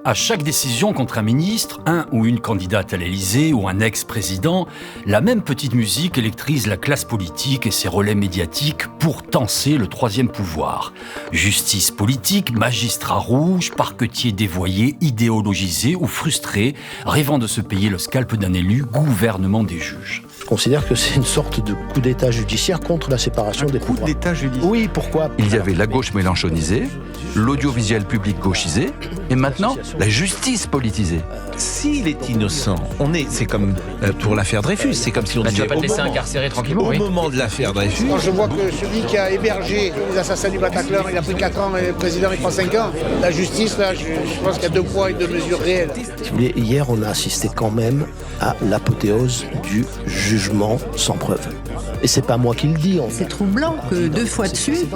À chaque décision contre un ministre, un ou une candidate à l'Élysée ou un ex-président, la même petite musique électrise la classe politique et ses relais médiatiques pour tenser le troisième pouvoir. Justice politique, magistrats rouges, parquetiers dévoyés, idéologisés ou frustrés, rêvant de se payer le scalp d'un élu, gouvernement des juges. Je considère que c'est une sorte de coup d'État judiciaire contre la séparation des pouvoirs. Coup d'État judiciaire. Oui, pourquoi ? Il y avait la gauche mélenchonisée, l'audiovisuel public gauchisé, et maintenant la justice politisée. S'il est innocent, c'est comme pour l'affaire Dreyfus, c'est comme si on Tu disait vas pas te laisser incarcérer tranquillement, au oui. moment de l'affaire Dreyfus. Quand je vois que celui qui a hébergé les assassins du Bataclan, il a pris 4 ans et le président il prend 5 ans, la justice, là, je pense qu'il y a 2 poids et 2 mesures réelles. Si vous voulez, hier, on a assisté quand même à l'apothéose du jugement sans preuve. Et c'est pas moi qui le dis. C'est troublant que 2 fois de suite,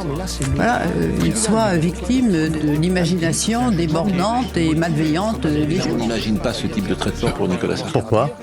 il soit victime de l'imagination débordante et malveillante des On juges. n'imagine pas ce type de traitement pour Nicolas Sarkozy. Pourquoi ?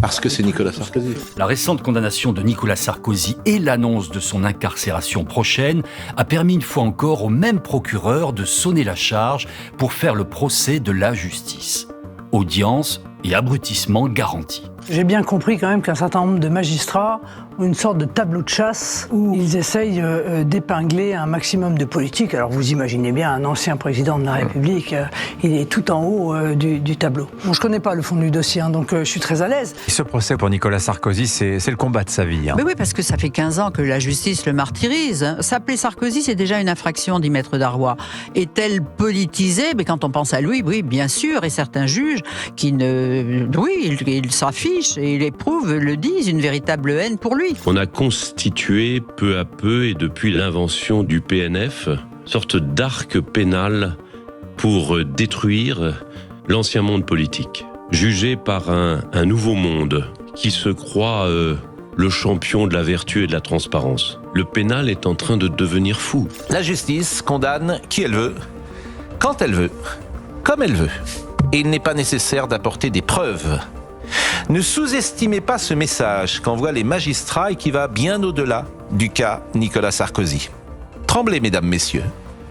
Parce que c'est Nicolas Sarkozy. La récente condamnation de Nicolas Sarkozy et l'annonce de son incarcération prochaine a permis une fois encore au même procureur de sonner la charge pour faire le procès de la justice. Audience et abrutissement garantis. J'ai bien compris quand même qu'un certain nombre de magistrats ont une sorte de tableau de chasse où ils essayent d'épingler un maximum de politiques. Alors vous imaginez bien, un ancien président de la République, il est tout en haut du tableau. Bon, je connais pas le fond du dossier, donc je suis très à l'aise. Et ce procès pour Nicolas Sarkozy, c'est le combat de sa vie. Mais oui, parce que ça fait 15 ans que la justice le martyrise. S'appeler Sarkozy, c'est déjà une infraction, dit Maître Darrois. Est-elle politisée ? Mais quand on pense à lui, oui, bien sûr, et certains juges qui ils s'affichent et ils éprouvent, le disent, une véritable haine pour lui. On a constitué peu à peu, et depuis l'invention du PNF, sorte d'arc pénal pour détruire l'ancien monde politique. Jugé par un nouveau monde qui se croit le champion de la vertu et de la transparence. Le pénal est en train de devenir fou. La justice condamne qui elle veut, quand elle veut, comme elle veut. Et il n'est pas nécessaire d'apporter des preuves. Ne sous-estimez pas ce message qu'envoient les magistrats et qui va bien au-delà du cas Nicolas Sarkozy. Tremblez, mesdames, messieurs.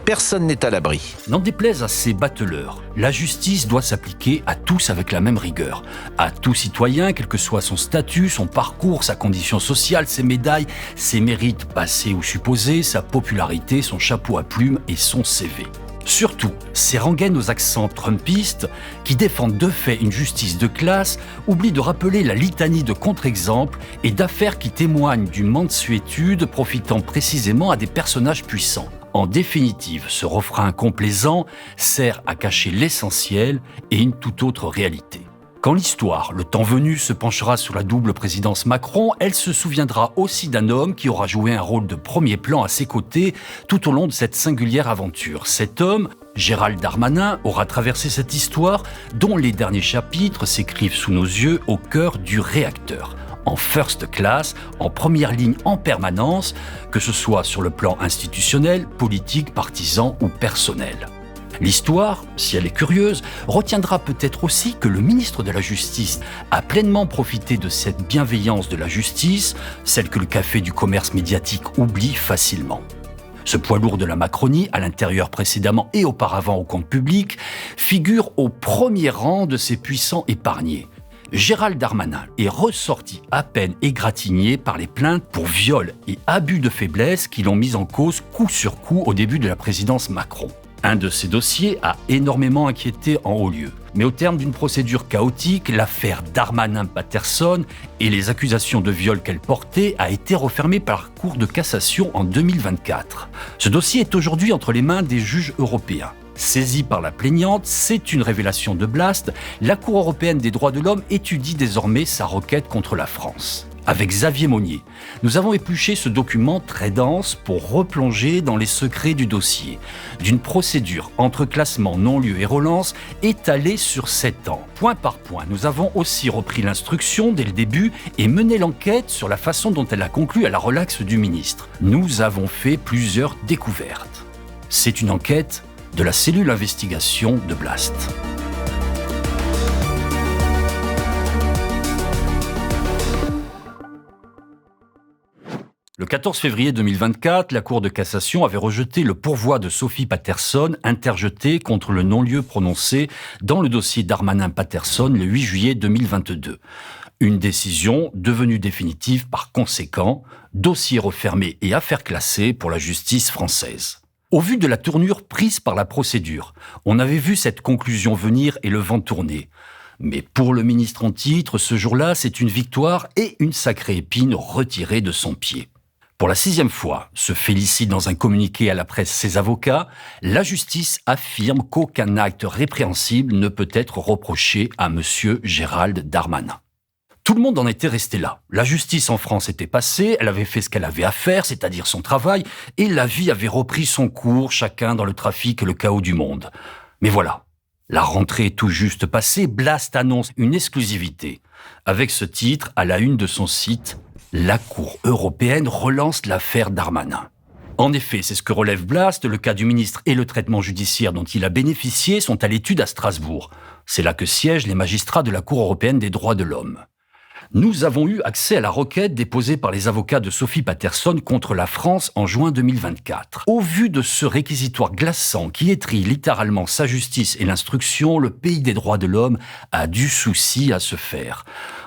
Personne n'est à l'abri. N'en déplaise à ces bateleurs, la justice doit s'appliquer à tous avec la même rigueur. À tout citoyen, quel que soit son statut, son parcours, sa condition sociale, ses médailles, ses mérites passés ou supposés, sa popularité, son chapeau à plumes et son CV. Surtout, ces rengaines aux accents trumpistes qui défendent de fait une justice de classe oublient de rappeler la litanie de contre-exemples et d'affaires qui témoignent d'une mansuétude profitant précisément à des personnages puissants. En définitive, ce refrain complaisant sert à cacher l'essentiel et une toute autre réalité. Quand l'histoire, le temps venu, se penchera sur la double présidence Macron, elle se souviendra aussi d'un homme qui aura joué un rôle de premier plan à ses côtés tout au long de cette singulière aventure. Cet homme, Gérald Darmanin, aura traversé cette histoire dont les derniers chapitres s'écrivent sous nos yeux au cœur du réacteur. En first class, en première ligne en permanence, que ce soit sur le plan institutionnel, politique, partisan ou personnel. L'histoire, si elle est curieuse, retiendra peut-être aussi que le ministre de la Justice a pleinement profité de cette bienveillance de la justice, celle que le café du commerce médiatique oublie facilement. Ce poids lourd de la Macronie, à l'intérieur précédemment et auparavant au compte public, figure au premier rang de ces puissants épargnés. Gérald Darmanin est ressorti à peine égratigné par les plaintes pour viol et abus de faiblesse qui l'ont mis en cause coup sur coup au début de la présidence Macron. Un de ces dossiers a énormément inquiété en haut lieu. Mais au terme d'une procédure chaotique, l'affaire Darmanin-Patterson et les accusations de viol qu'elle portait a été refermée par la Cour de cassation en 2024. Ce dossier est aujourd'hui entre les mains des juges européens. Saisie par la plaignante, c'est une révélation de Blast. La Cour européenne des droits de l'homme étudie désormais sa requête contre la France. Avec Xavier Monnier, nous avons épluché ce document très dense pour replonger dans les secrets du dossier, d'une procédure entre classement, non-lieu et relance étalée sur 7 ans. Point par point, nous avons aussi repris l'instruction dès le début et mené l'enquête sur la façon dont elle a conclu à la relaxe du ministre. Nous avons fait plusieurs découvertes. C'est une enquête de la cellule investigation de Blast. Le 14 février 2024, la Cour de cassation avait rejeté le pourvoi de Sophie Patterson, interjeté contre le non-lieu prononcé dans le dossier Darmanin-Patterson le 8 juillet 2022. Une décision devenue définitive par conséquent, dossier refermé et affaire classée pour la justice française. Au vu de la tournure prise par la procédure, on avait vu cette conclusion venir et le vent tourner. Mais pour le ministre en titre, ce jour-là, c'est une victoire et une sacrée épine retirée de son pied. Pour la 6e fois, se félicite dans un communiqué à la presse ses avocats, la justice affirme qu'aucun acte répréhensible ne peut être reproché à M. Gérald Darmanin. Tout le monde en était resté là. La justice en France était passée, elle avait fait ce qu'elle avait à faire, c'est-à-dire son travail, et la vie avait repris son cours, chacun dans le trafic et le chaos du monde. Mais voilà, la rentrée tout juste passée, Blast annonce une exclusivité. Avec ce titre, à la une de son site, la Cour européenne relance l'affaire Darmanin. En effet, c'est ce que relève Blast, le cas du ministre et le traitement judiciaire dont il a bénéficié sont à l'étude à Strasbourg. C'est là que siègent les magistrats de la Cour européenne des droits de l'homme. Nous avons eu accès à la requête déposée par les avocats de Sophie Patterson contre la France en juin 2024. Au vu de ce réquisitoire glaçant qui étrille littéralement sa justice et l'instruction, le pays des droits de l'homme a du souci à se faire.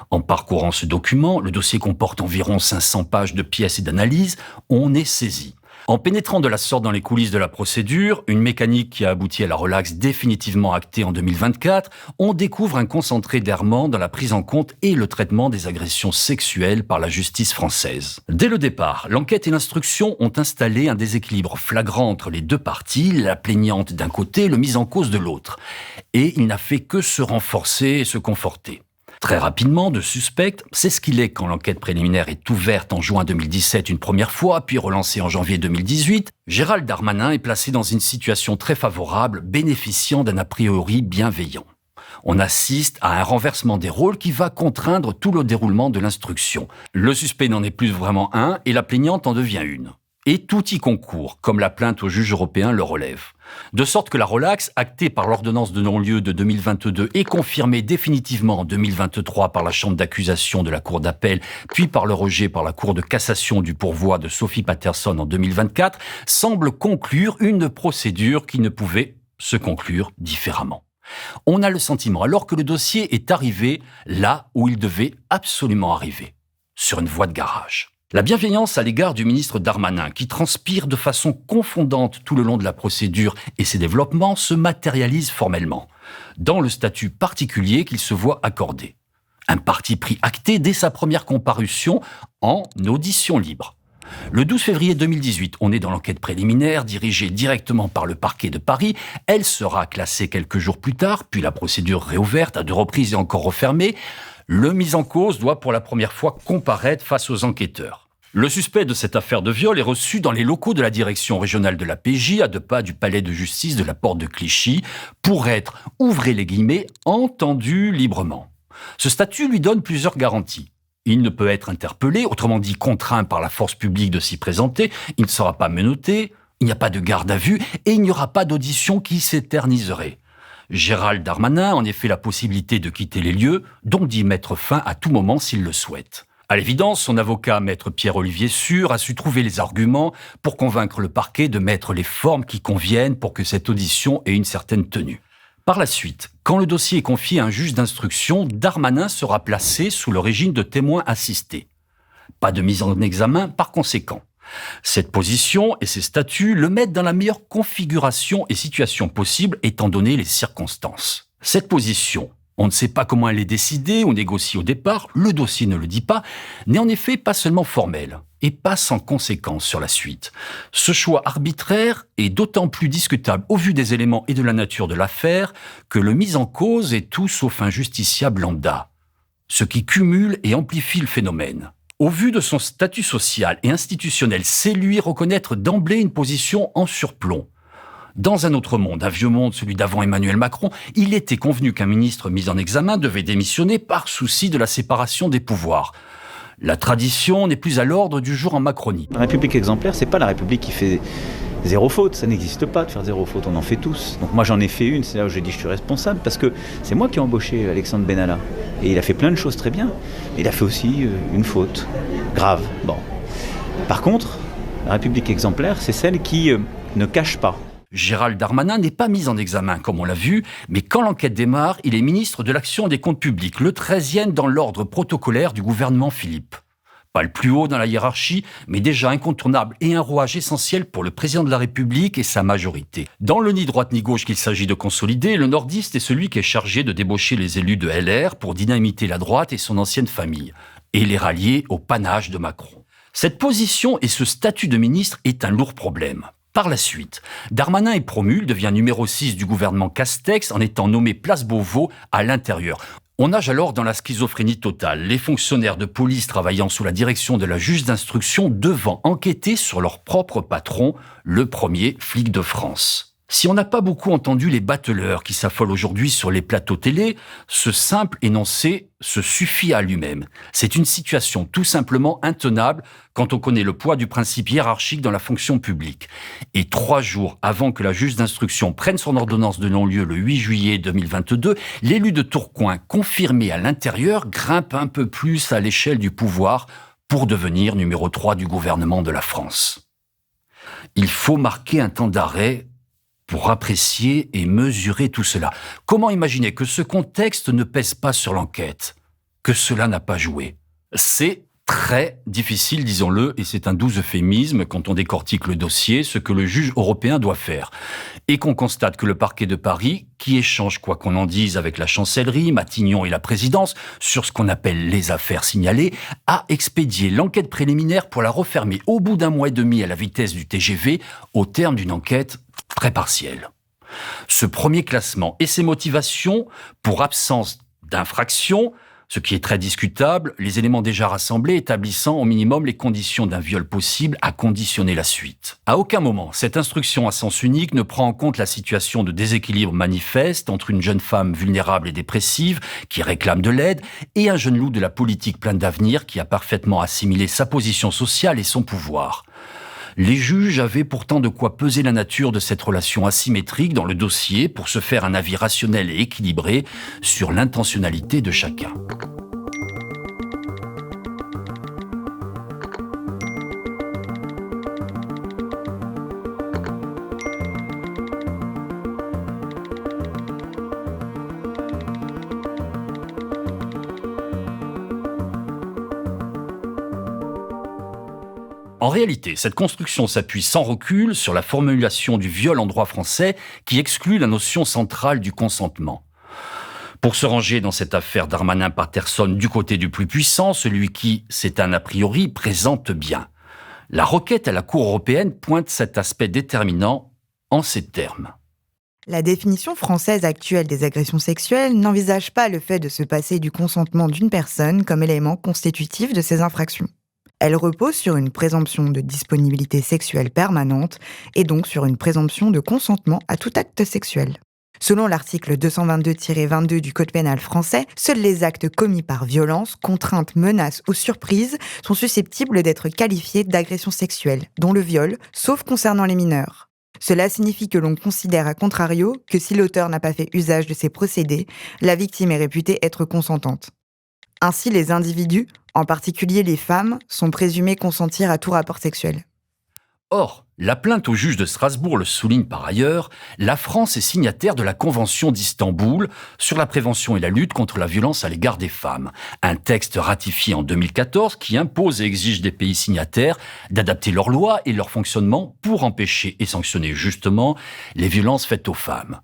En parcourant ce document, le dossier comporte environ 500 pages de pièces et d'analyses, on est saisi. En pénétrant de la sorte dans les coulisses de la procédure, une mécanique qui a abouti à la relaxe définitivement actée en 2024, on découvre un concentré d'errements dans la prise en compte et le traitement des agressions sexuelles par la justice française. Dès le départ, l'enquête et l'instruction ont installé un déséquilibre flagrant entre les deux parties, la plaignante d'un côté, le mis en cause de l'autre. Et il n'a fait que se renforcer et se conforter. Très rapidement, de suspect, c'est ce qu'il est quand l'enquête préliminaire est ouverte en juin 2017 une première fois, puis relancée en janvier 2018. Gérald Darmanin est placé dans une situation très favorable, bénéficiant d'un a priori bienveillant. On assiste à un renversement des rôles qui va contraindre tout le déroulement de l'instruction. Le suspect n'en est plus vraiment un et la plaignante en devient une. Et tout y concourt, comme la plainte au juge européen le relève. De sorte que la relaxe, actée par l'ordonnance de non-lieu de 2022 et confirmée définitivement en 2023 par la chambre d'accusation de la Cour d'appel, puis par le rejet par la Cour de cassation du pourvoi de Sophie Patterson en 2024, semble conclure une procédure qui ne pouvait se conclure différemment. On a le sentiment alors que le dossier est arrivé là où il devait absolument arriver, sur une voie de garage. La bienveillance à l'égard du ministre Darmanin, qui transpire de façon confondante tout le long de la procédure et ses développements, se matérialise formellement, dans le statut particulier qu'il se voit accorder. Un parti pris acté dès sa première comparution en audition libre. Le 12 février 2018, on est dans l'enquête préliminaire dirigée directement par le parquet de Paris. Elle sera classée quelques jours plus tard, puis la procédure réouverte à 2 reprises et encore refermée. Le mis en cause doit pour la première fois comparaître face aux enquêteurs. Le suspect de cette affaire de viol est reçu dans les locaux de la direction régionale de la PJ, à 2 pas du palais de justice de la Porte de Clichy, pour être, ouvrez les guillemets, entendu librement. Ce statut lui donne plusieurs garanties. Il ne peut être interpellé, autrement dit contraint par la force publique de s'y présenter, il ne sera pas menotté, il n'y a pas de garde à vue et il n'y aura pas d'audition qui s'éterniserait. Gérald Darmanin a en effet la possibilité de quitter les lieux, donc d'y mettre fin à tout moment s'il le souhaite. À l'évidence, son avocat, maître Pierre-Olivier Sûr, a su trouver les arguments pour convaincre le parquet de mettre les formes qui conviennent pour que cette audition ait une certaine tenue. Par la suite, quand le dossier est confié à un juge d'instruction, Darmanin sera placé sous le régime de témoin assisté. Pas de mise en examen par conséquent. Cette position et ces statuts le mettent dans la meilleure configuration et situation possible étant donné les circonstances. Cette position, on ne sait pas comment elle est décidée ou négociée au départ, le dossier ne le dit pas, n'est en effet pas seulement formelle et pas sans conséquence sur la suite. Ce choix arbitraire est d'autant plus discutable au vu des éléments et de la nature de l'affaire que le mis en cause est tout sauf un justiciable lambda, ce qui cumule et amplifie le phénomène. Au vu de son statut social et institutionnel, c'est lui reconnaître d'emblée une position en surplomb. Dans un autre monde, un vieux monde, celui d'avant Emmanuel Macron, il était convenu qu'un ministre mis en examen devait démissionner par souci de la séparation des pouvoirs. La tradition n'est plus à l'ordre du jour en Macronie. La République exemplaire, c'est pas la République qui fait zéro faute, ça n'existe pas de faire zéro faute, on en fait tous. Donc moi j'en ai fait une, c'est là où j'ai dit je suis responsable, parce que c'est moi qui ai embauché Alexandre Benalla. Et il a fait plein de choses très bien, mais il a fait aussi une faute grave. Bon. Par contre, la République exemplaire, c'est celle qui ne cache pas. Gérald Darmanin n'est pas mis en examen, comme on l'a vu, mais quand l'enquête démarre, il est ministre de l'Action des Comptes Publics, le 13e dans l'ordre protocolaire du gouvernement Philippe. Pas le plus haut dans la hiérarchie, mais déjà incontournable et un rouage essentiel pour le président de la République et sa majorité. Dans le ni droite ni gauche qu'il s'agit de consolider, le nordiste est celui qui est chargé de débaucher les élus de LR pour dynamiter la droite et son ancienne famille, et les rallier au panache de Macron. Cette position et ce statut de ministre est un lourd problème. Par la suite, Darmanin est promu, il devient numéro 6 du gouvernement Castex en étant nommé place Beauvau à l'intérieur. On nage alors dans la schizophrénie totale, les fonctionnaires de police travaillant sous la direction de la juge d'instruction devant enquêter sur leur propre patron, le premier flic de France. Si on n'a pas beaucoup entendu les bateleurs qui s'affolent aujourd'hui sur les plateaux télé, ce simple énoncé se suffit à lui-même. C'est une situation tout simplement intenable quand on connaît le poids du principe hiérarchique dans la fonction publique. Et 3 jours avant que la juge d'instruction prenne son ordonnance de non-lieu le 8 juillet 2022, l'élu de Tourcoing, confirmé à l'intérieur, grimpe un peu plus à l'échelle du pouvoir pour devenir numéro 3 du gouvernement de la France. Il faut marquer un temps d'arrêt pour apprécier et mesurer tout cela. Comment imaginer que ce contexte ne pèse pas sur l'enquête, que cela n'a pas joué? C'est très difficile, disons-le, et c'est un doux euphémisme quand on décortique le dossier, ce que le juge européen doit faire. Et qu'on constate que le parquet de Paris, qui échange quoi qu'on en dise avec la chancellerie, Matignon et la présidence, sur ce qu'on appelle les affaires signalées, a expédié l'enquête préliminaire pour la refermer au bout d'1 mois et demi à la vitesse du TGV, au terme d'une enquête très partielle. Ce premier classement et ses motivations pour absence d'infraction, ce qui est très discutable, les éléments déjà rassemblés établissant au minimum les conditions d'un viol possible à conditionner la suite. À aucun moment, cette instruction à sens unique ne prend en compte la situation de déséquilibre manifeste entre une jeune femme vulnérable et dépressive qui réclame de l'aide et un jeune loup de la politique plein d'avenir qui a parfaitement assimilé sa position sociale et son pouvoir. Les juges avaient pourtant de quoi peser la nature de cette relation asymétrique dans le dossier pour se faire un avis rationnel et équilibré sur l'intentionnalité de chacun. En réalité, cette construction s'appuie sans recul sur la formulation du viol en droit français qui exclut la notion centrale du consentement. Pour se ranger dans cette affaire Darmanin-Patterson du côté du plus puissant, celui qui, c'est un a priori, présente bien. La requête à la Cour européenne pointe cet aspect déterminant en ces termes. La définition française actuelle des agressions sexuelles n'envisage pas le fait de se passer du consentement d'une personne comme élément constitutif de ces infractions. Elle repose sur une présomption de disponibilité sexuelle permanente et donc sur une présomption de consentement à tout acte sexuel. Selon l'article 222-22 du Code pénal français, seuls les actes commis par violence, contrainte, menace ou surprise sont susceptibles d'être qualifiés d'agression sexuelle, dont le viol, sauf concernant les mineurs. Cela signifie que l'on considère à contrario que si l'auteur n'a pas fait usage de ces procédés, la victime est réputée être consentante. Ainsi, les individus, en particulier les femmes, sont présumés consentir à tout rapport sexuel. Or, la plainte au juge de Strasbourg le souligne par ailleurs, la France est signataire de la Convention d'Istanbul sur la prévention et la lutte contre la violence à l'égard des femmes, un texte ratifié en 2014 qui impose et exige des pays signataires d'adapter leurs lois et leur fonctionnement pour empêcher et sanctionner justement les violences faites aux femmes.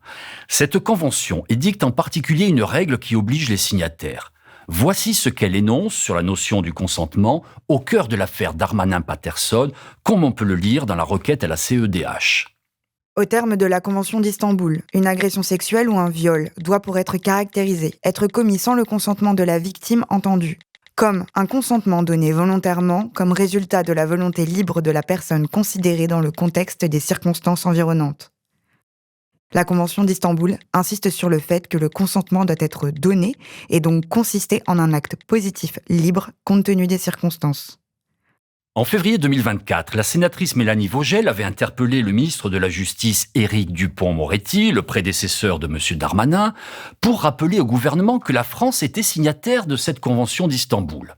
Cette convention édicte en particulier une règle qui oblige les signataires. Voici ce qu'elle énonce sur la notion du consentement au cœur de l'affaire Darmanin-Patterson, comme on peut le lire dans la requête à la CEDH. Au terme de la Convention d'Istanbul, une agression sexuelle ou un viol doit, pour être caractérisé, être commis sans le consentement de la victime entendue, comme un consentement donné volontairement comme résultat de la volonté libre de la personne considérée dans le contexte des circonstances environnantes. La Convention d'Istanbul insiste sur le fait que le consentement doit être donné et donc consister en un acte positif libre compte tenu des circonstances. En février 2024, la sénatrice Mélanie Vogel avait interpellé le ministre de la Justice Éric Dupond-Moretti, le prédécesseur de M. Darmanin, pour rappeler au gouvernement que la France était signataire de cette convention d'Istanbul.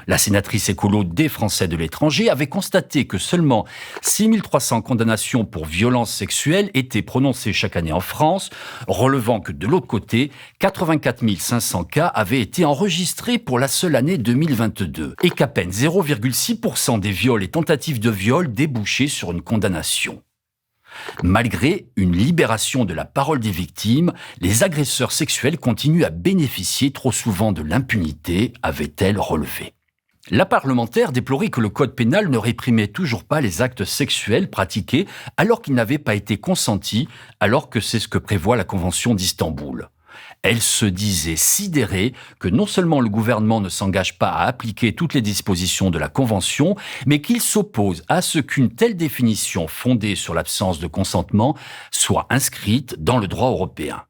La sénatrice écolo des Français de l'étranger avait constaté que seulement 6300 condamnations pour violences sexuelles étaient prononcées chaque année en France, relevant que de l'autre côté, 84 500 cas avaient été enregistrés pour la seule année 2022 et qu'à peine 0,6% des viols et tentatives de viol débouchaient sur une condamnation. Malgré une libération de la parole des victimes, les agresseurs sexuels continuent à bénéficier trop souvent de l'impunité, avait-elle relevé. La parlementaire déplorait que le code pénal ne réprimait toujours pas les actes sexuels pratiqués alors qu'ils n'avaient pas été consentis, alors que c'est ce que prévoit la Convention d'Istanbul. Elle se disait sidérée que non seulement le gouvernement ne s'engage pas à appliquer toutes les dispositions de la Convention, mais qu'il s'oppose à ce qu'une telle définition fondée sur l'absence de consentement soit inscrite dans le droit européen.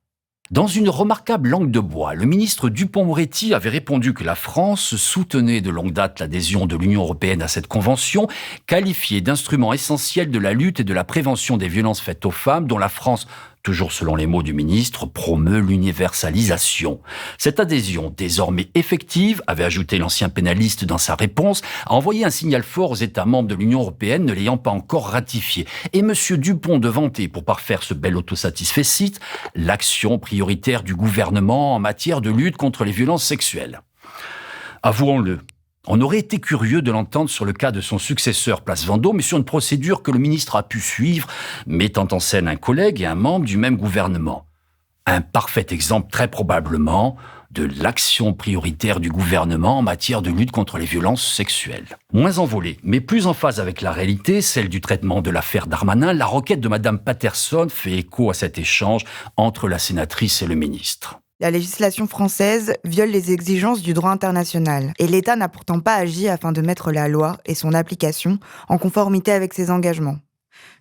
Dans une remarquable langue de bois, le ministre Dupond-Moretti avait répondu que la France soutenait de longue date l'adhésion de l'Union européenne à cette convention, qualifiée d'instrument essentiel de la lutte et de la prévention des violences faites aux femmes, dont la France, toujours selon les mots du ministre, promeut l'universalisation. Cette adhésion, désormais effective, avait ajouté l'ancien pénaliste dans sa réponse, a envoyé un signal fort aux États membres de l'Union européenne ne l'ayant pas encore ratifié. Et M. Dupond de vanter, pour parfaire ce bel autosatisfait, cite « l'action prioritaire du gouvernement en matière de lutte contre les violences sexuelles ». Avouons-le, on aurait été curieux de l'entendre sur le cas de son successeur Place Vendôme, mais sur une procédure que le ministre a pu suivre, mettant en scène un collègue et un membre du même gouvernement. Un parfait exemple, très probablement, de l'action prioritaire du gouvernement en matière de lutte contre les violences sexuelles. Moins envolée, mais plus en phase avec la réalité, celle du traitement de l'affaire Darmanin, la requête de Mme Patterson fait écho à cet échange entre la sénatrice et le ministre. La législation française viole les exigences du droit international et l'État n'a pourtant pas agi afin de mettre la loi et son application en conformité avec ses engagements,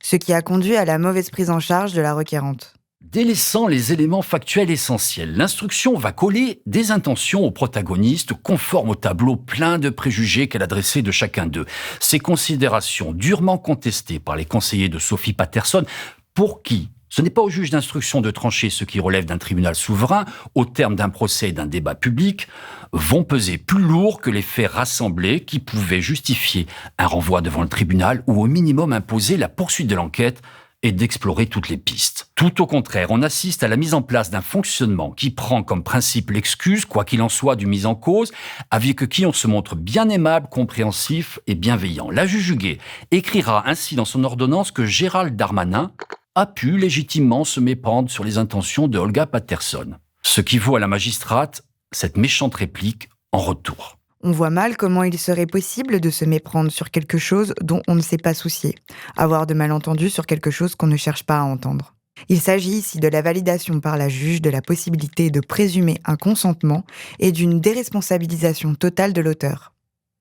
ce qui a conduit à la mauvaise prise en charge de la requérante. Délaissant les éléments factuels essentiels, l'instruction va coller des intentions aux protagonistes conformes au tableau plein de préjugés qu'elle a dressé de chacun d'eux. Ces considérations durement contestées par les conseillers de Sophie Patterson, pour qui ce n'est pas au juge d'instruction de trancher ce qui relève d'un tribunal souverain, au terme d'un procès et d'un débat public, vont peser plus lourd que les faits rassemblés qui pouvaient justifier un renvoi devant le tribunal ou au minimum imposer la poursuite de l'enquête et d'explorer toutes les pistes. Tout au contraire, on assiste à la mise en place d'un fonctionnement qui prend comme principe l'excuse, quoi qu'il en soit, du mis en cause, avec qui on se montre bien aimable, compréhensif et bienveillant. La juge Huguet écrira ainsi dans son ordonnance que Gérald Darmanin a pu légitimement se méprendre sur les intentions de Olga Patterson. Ce qui vaut à la magistrate cette méchante réplique en retour. On voit mal comment il serait possible de se méprendre sur quelque chose dont on ne s'est pas soucié, avoir de malentendus sur quelque chose qu'on ne cherche pas à entendre. Il s'agit ici de la validation par la juge de la possibilité de présumer un consentement et d'une déresponsabilisation totale de l'auteur.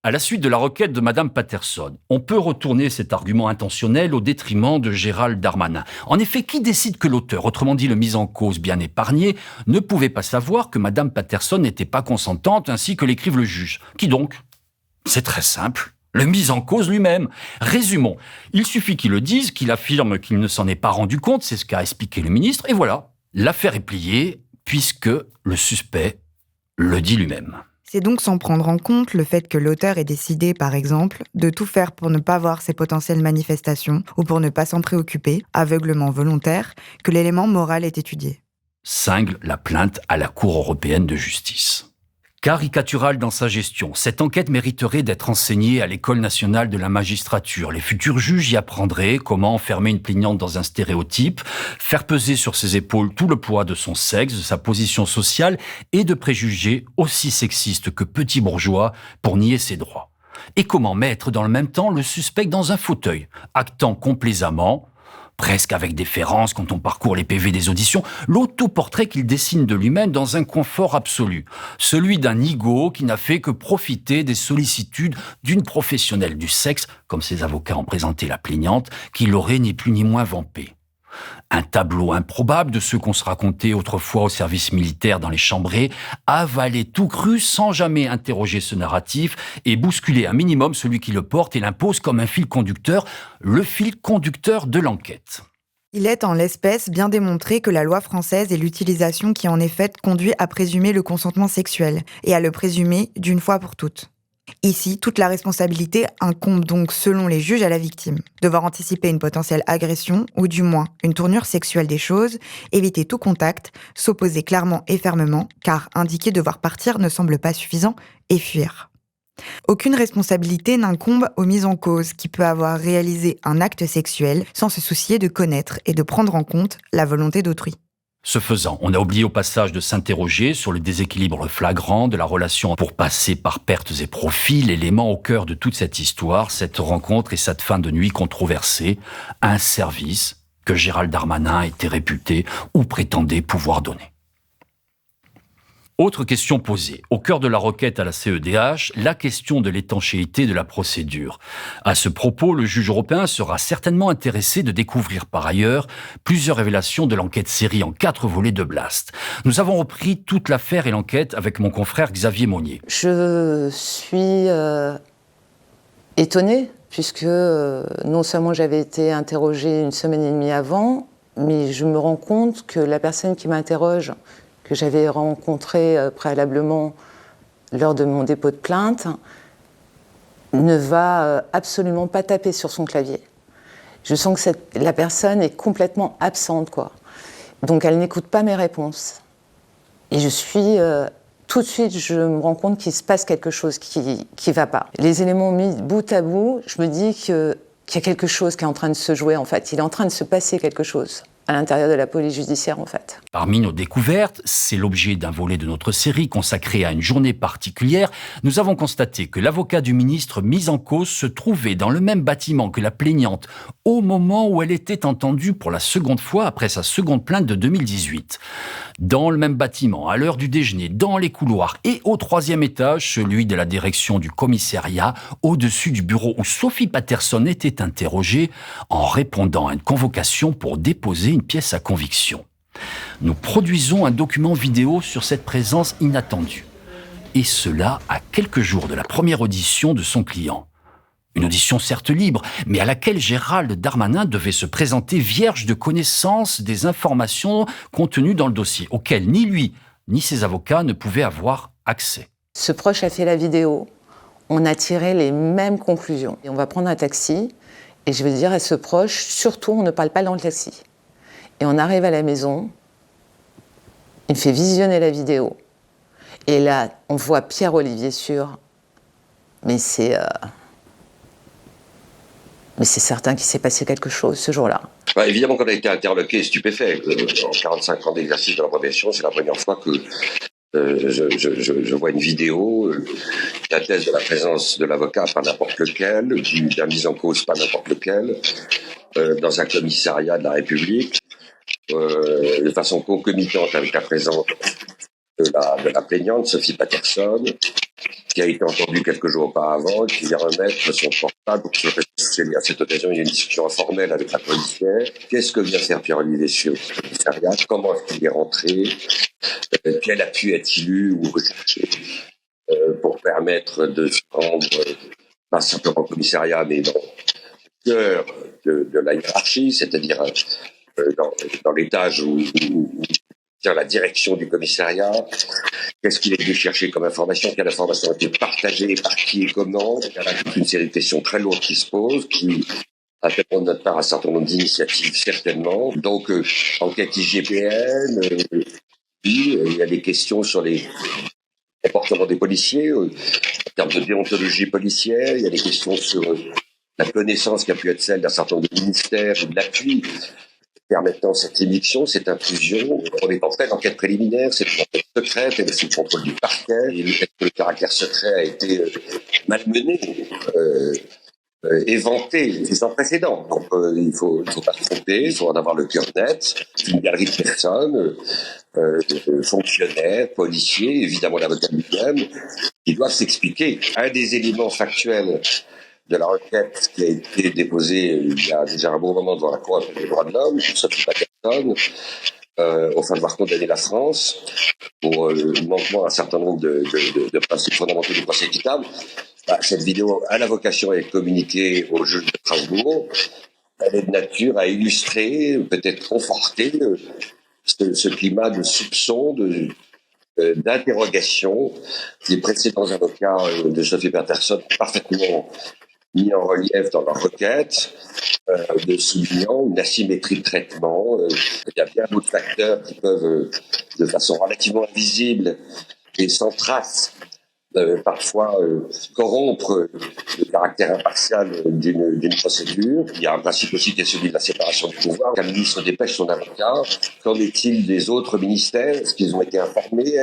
À la suite de la requête de Mme Patterson, on peut retourner cet argument intentionnel au détriment de Gérald Darmanin. En effet, qui décide que l'auteur, autrement dit le mis en cause bien épargné, ne pouvait pas savoir que Mme Patterson n'était pas consentante ainsi que l'écrive le juge? Qui donc? C'est très simple. Le mis en cause lui-même. Résumons. Il suffit qu'il le dise, qu'il affirme qu'il ne s'en est pas rendu compte, c'est ce qu'a expliqué le ministre, et voilà. L'affaire est pliée puisque le suspect le dit lui-même. C'est donc sans prendre en compte le fait que l'auteur ait décidé, par exemple, de tout faire pour ne pas voir ses potentielles manifestations ou pour ne pas s'en préoccuper, aveuglement volontaire, que l'élément moral est étudié. Cingle la plainte à la Cour européenne de justice. Caricatural dans sa gestion, cette enquête mériterait d'être enseignée à l'École nationale de la magistrature. Les futurs juges y apprendraient comment enfermer une plaignante dans un stéréotype, faire peser sur ses épaules tout le poids de son sexe, de sa position sociale et de préjugés aussi sexistes que petits bourgeois pour nier ses droits. Et comment mettre dans le même temps le suspect dans un fauteuil, actant complaisamment, presque avec déférence quand on parcourt les PV des auditions, l'autoportrait qu'il dessine de lui-même dans un confort absolu. Celui d'un nigaud qui n'a fait que profiter des sollicitudes d'une professionnelle du sexe, comme ses avocats ont présenté la plaignante, qui l'aurait ni plus ni moins vampé. Un tableau improbable de ceux qu'on se racontait autrefois au service militaire dans les chambrées, avaler tout cru sans jamais interroger ce narratif et bousculer un minimum celui qui le porte et l'impose comme un fil conducteur, le fil conducteur de l'enquête. Il est en l'espèce bien démontré que la loi française et l'utilisation qui en est faite conduit à présumer le consentement sexuel et à le présumer d'une fois pour toutes. Ici, toute la responsabilité incombe donc, selon les juges, à la victime. Devoir anticiper une potentielle agression, ou du moins une tournure sexuelle des choses, éviter tout contact, s'opposer clairement et fermement, car indiquer devoir partir ne semble pas suffisant, et fuir. Aucune responsabilité n'incombe aux mises en cause, qui peut avoir réalisé un acte sexuel sans se soucier de connaître et de prendre en compte la volonté d'autrui. Ce faisant, on a oublié au passage de s'interroger sur le déséquilibre flagrant de la relation pour passer par pertes et profits, l'élément au cœur de toute cette histoire, cette rencontre et cette fin de nuit controversée, un service que Gérald Darmanin était réputé ou prétendait pouvoir donner. Autre question posée. Au cœur de la requête à la CEDH, la question de l'étanchéité de la procédure. À ce propos, le juge européen sera certainement intéressé de découvrir par ailleurs plusieurs révélations de l'enquête série en 4 volets de Blast. Nous avons repris toute l'affaire et l'enquête avec mon confrère Xavier Monnier. Je suis étonnée, puisque non seulement j'avais été interrogée 1 semaine et demie avant, mais je me rends compte que la personne qui m'interroge, que j'avais rencontré préalablement lors de mon dépôt de plainte, ne va absolument pas taper sur son clavier. Je sens que la personne est complètement absente, quoi. Donc elle n'écoute pas mes réponses. Et je suis... tout de suite, je me rends compte qu'il se passe quelque chose qui va pas. Les éléments mis bout à bout, je me dis qu'il y a quelque chose qui est en train de se jouer, en fait. Il est en train de se passer quelque chose à l'intérieur de la police judiciaire, en fait. Parmi nos découvertes, c'est l'objet d'un volet de notre série consacré à une journée particulière. Nous avons constaté que l'avocat du ministre mis en cause se trouvait dans le même bâtiment que la plaignante au moment où elle était entendue pour la seconde fois après sa seconde plainte de 2018. Dans le même bâtiment, à l'heure du déjeuner, dans les couloirs et au 3e étage, celui de la direction du commissariat, au-dessus du bureau où Sophie Patterson était interrogée en répondant à une convocation pour déposer une pièce à conviction. Nous produisons un document vidéo sur cette présence inattendue. Et cela à quelques jours de la première audition de son client. Une audition certes libre, mais à laquelle Gérald Darmanin devait se présenter vierge de connaissance des informations contenues dans le dossier, auxquelles ni lui, ni ses avocats ne pouvaient avoir accès. Ce proche a fait la vidéo, on a tiré les mêmes conclusions. Et on va prendre un taxi, et je vais dire à ce proche, surtout on ne parle pas dans le taxi. Et on arrive à la maison, il me fait visionner la vidéo, et là, on voit Pierre-Olivier Sûr, mais c'est certain qu'il s'est passé quelque chose ce jour-là. Bah, évidemment qu'on a été interloqué et stupéfait. En 45 ans d'exercice de la profession, c'est la première fois que je vois une vidéo qui atteste de la présence de l'avocat, pas n'importe lequel, d'un mis en cause, pas n'importe lequel, dans un commissariat de la République, de façon concomitante avec la présence de la plaignante, Sophie Patterson, qui a été entendue quelques jours auparavant, qui vient remettre son portable pour se réfléchir. À cette occasion, il y a une discussion informelle avec la policière. Qu'est-ce que vient faire Pierre-Olivier Sûr au commissariat? Comment est-ce qu'il est rentré? Quel appui a-t-il eu ou recherché pour permettre de se rendre, pas simplement au commissariat, mais dans le cœur de la hiérarchie, c'est-à-dire dans l'étage où tient la direction du commissariat? Qu'est-ce qu'il est venu chercher comme information? Quelle information a été partagée, par qui et comment? Il y a toute une série de questions très lourdes qui se posent, qui appellent de notre part un certain nombre d'initiatives, certainement. Donc, enquête IGPN, puis il y a des questions sur les comportements des policiers, en termes de déontologie policière, il y a des questions sur la connaissance qui a pu être celle d'un certain nombre de ministères ou de l'appui permettant cette éviction, cette intrusion. On est en pleine enquête préliminaire, c'est une enquête secrète, elle est sous le contrôle du parquet, et le caractère secret a été malmené, éventé sans précédent. Donc il faut pas se tromper, il faut en avoir le cœur net. C'est une galerie de personnes, fonctionnaires, policiers, évidemment l'avocat lui-même, qui doivent s'expliquer. Un des éléments factuels de la requête qui a été déposée il y a déjà un bon moment devant la Cour des droits de l'homme, Sophie Patterson, au fin de devoir condamner la France pour manquement à un certain nombre de principes fondamentaux du procès équitable. Cette vidéo a la vocation à être communiquée au juge de Strasbourg. Elle est de nature à illustrer, peut-être conforter ce climat de soupçon, d'interrogation. Les précédents avocats de Sophie Patterson ont parfaitement mis en relief dans leur requête, de soulignant une asymétrie de traitement. Il y a bien d'autres facteurs qui peuvent, de façon relativement invisible et sans trace, parfois corrompre le caractère impartial d'une procédure. Il y a un principe aussi qui est celui de la séparation du pouvoir. Quand un ministre dépêche son avocat, qu'en est-il des autres ministères? Est-ce qu'ils ont été informés,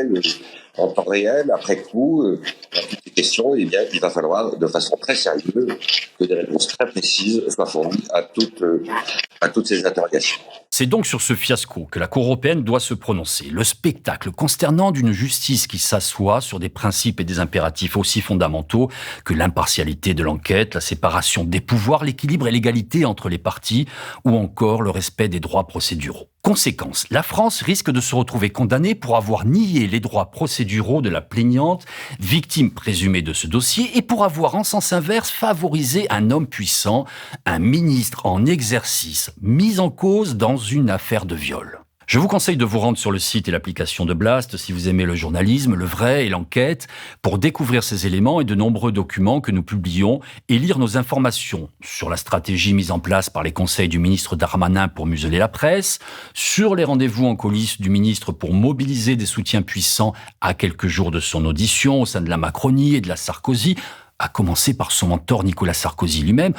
en temps réel, après coup? À toutes ces questions, eh bien, il va falloir, de façon très sérieuse, que des réponses très précises soient fournies à toutes ces interrogations. C'est donc sur ce fiasco que la Cour européenne doit se prononcer. Le spectacle consternant d'une justice qui s'assoit sur des principes et des impératifs aussi fondamentaux que l'impartialité de l'enquête, la séparation des pouvoirs, l'équilibre et l'égalité entre les parties, ou encore le respect des droits procéduraux. Conséquence, la France risque de se retrouver condamnée pour avoir nié les droits procéduraux de la plaignante, victime présumée de ce dossier, et pour avoir, en sens inverse, favorisé un homme puissant, un ministre en exercice, mis en cause dans une affaire de viol. Je vous conseille de vous rendre sur le site et l'application de Blast si vous aimez le journalisme, le vrai et l'enquête, pour découvrir ces éléments et de nombreux documents que nous publions et lire nos informations sur la stratégie mise en place par les conseils du ministre Darmanin pour museler la presse, sur les rendez-vous en coulisses du ministre pour mobiliser des soutiens puissants à quelques jours de son audition au sein de la Macronie et de la Sarkozy, à commencer par son mentor Nicolas Sarkozy lui-même,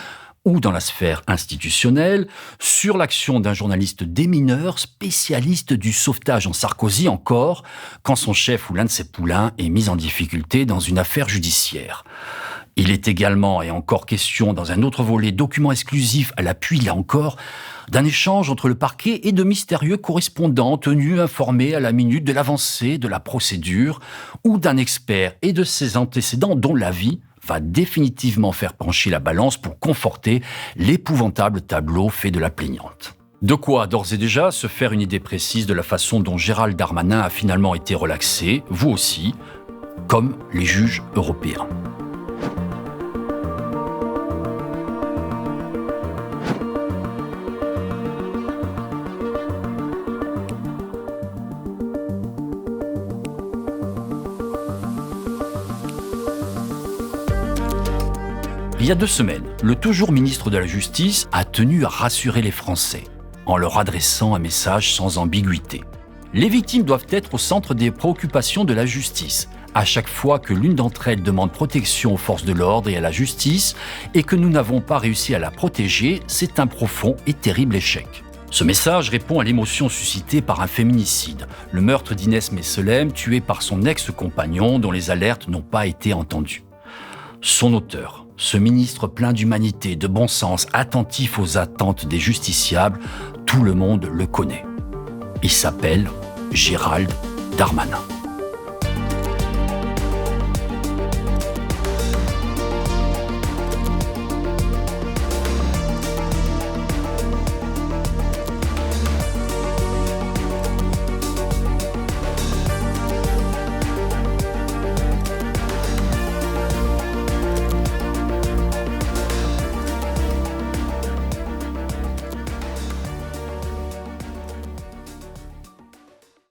ou dans la sphère institutionnelle, sur l'action d'un journaliste démineur, spécialiste du sauvetage en Sarkozy encore, quand son chef ou l'un de ses poulains est mis en difficulté dans une affaire judiciaire. Il est également et encore question, dans un autre volet, document exclusif à l'appui, là encore, d'un échange entre le parquet et de mystérieux correspondants tenus informés à la minute de l'avancée de la procédure, ou d'un expert et de ses antécédents dont l'avis va définitivement faire pencher la balance pour conforter l'épouvantable tableau fait de la plaignante. De quoi, d'ores et déjà, se faire une idée précise de la façon dont Gérald Darmanin a finalement été relaxé, vous aussi, comme les juges européens. Il y a 2 semaines, le toujours ministre de la Justice a tenu à rassurer les Français, en leur adressant un message sans ambiguïté. Les victimes doivent être au centre des préoccupations de la justice, à chaque fois que l'une d'entre elles demande protection aux forces de l'ordre et à la justice, et que nous n'avons pas réussi à la protéger, c'est un profond et terrible échec. Ce message répond à l'émotion suscitée par un féminicide, le meurtre d'Inès Messelem, tuée par son ex-compagnon dont les alertes n'ont pas été entendues. Son auteur, ce ministre plein d'humanité, de bon sens, attentif aux attentes des justiciables, tout le monde le connaît. Il s'appelle Gérald Darmanin.